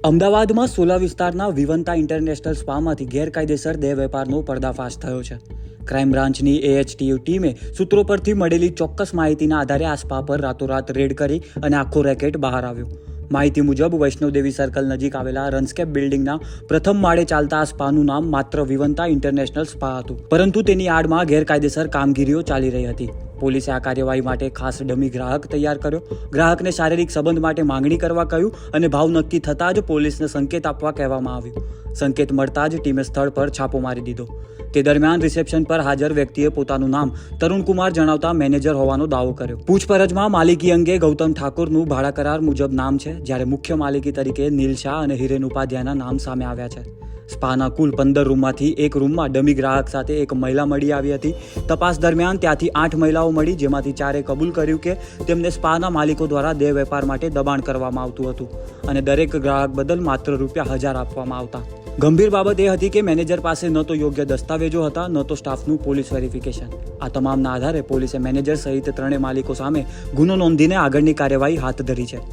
અમદાવાદમાં સોલા વિસ્તારના વિવંતા ઇન્ટરનેશનલ સ્પામાંથી ગેરકાયદેસર દેહ વેપારનો પર્દાફાશ થયો છે. ક્રાઇમ બ્રાન્ચની AHTU ટીમે સૂત્રો પરથી મળેલી ચોક્કસ માહિતીના આધારે આ સ્પા પર રાતોરાત રેડ કરી અને આખો રેકેટ બહાર આવ્યો. માહિતી મુજબ વૈષ્ણોદેવી સર્કલ નજીક આવેલા રનસ્કેપ બિલ્ડિંગના પ્રથમ માળે ચાલતા આ સ્પાનું નામ માત્ર વિવંતા ઇન્ટરનેશનલ સ્પા હતું, પરંતુ તેની આડમાં ગેરકાયદેસર કામગીરીઓ ચાલી રહી હતી. પોલીસે આ કાર્યવાહી માટે ખાસ ડમી ગ્રાહક તૈયાર કર્યો. ગ્રાહકને શારીરિક સંબંધ માટે માંગણી કરવા કહ્યું અને ભાવ નક્કી થતાં જ પોલીસને સંકેત આપવા કહેવામાં આવ્યું. સંકેત મળતા જ ટીમે સ્થળ પર છાપો મારી દીધો. તે દરમિયાન રિસેપ્શન પર હાજર વ્યક્તિએ પોતાનું નામ તરુણકુમાર જણાવતા મેનેજર હોવાનો દાવો કર્યો. પૂછપરછમાં માલિકી અંગે ગૌતમ ઠાકોરનું ભાડા કરાર મુજબ નામ છે, જ્યારે મુખ્ય માલિકી તરીકે નીલ શાહ અને હિરેન ઉપાધ્યાયના નામ સામે આવ્યા છે. સ્પાના કુલ 15 રૂમમાંથી એક રૂમમાં ડમી ગ્રાહક સાથે એક મહિલા મળી આવી હતી. તપાસ દરમિયાન ત્યાંથી 8 મહિલાઓ મળી, જેમાંથી 4એ કબૂલ કર્યું કે તેમને સ્પાના માલિકો દ્વારા દેહ વેપાર માટે દબાણ કરવામાં આવતું હતું અને દરેક ગ્રાહક બદલ માત્ર ₹1000 આપવામાં આવતા. ગંભીર બાબત એ હતી કે મેનેજર પાસે ન તો યોગ્ય દસ્તાવેજો હતા, ન તો સ્ટાફનું પોલીસ વેરિફિકેશન. આ તમામના આધારે પોલીસે મેનેજર સહિત 3 માલિકો સામે ગુનો નોંધીને આગળની કાર્યવાહી હાથ ધરી છે.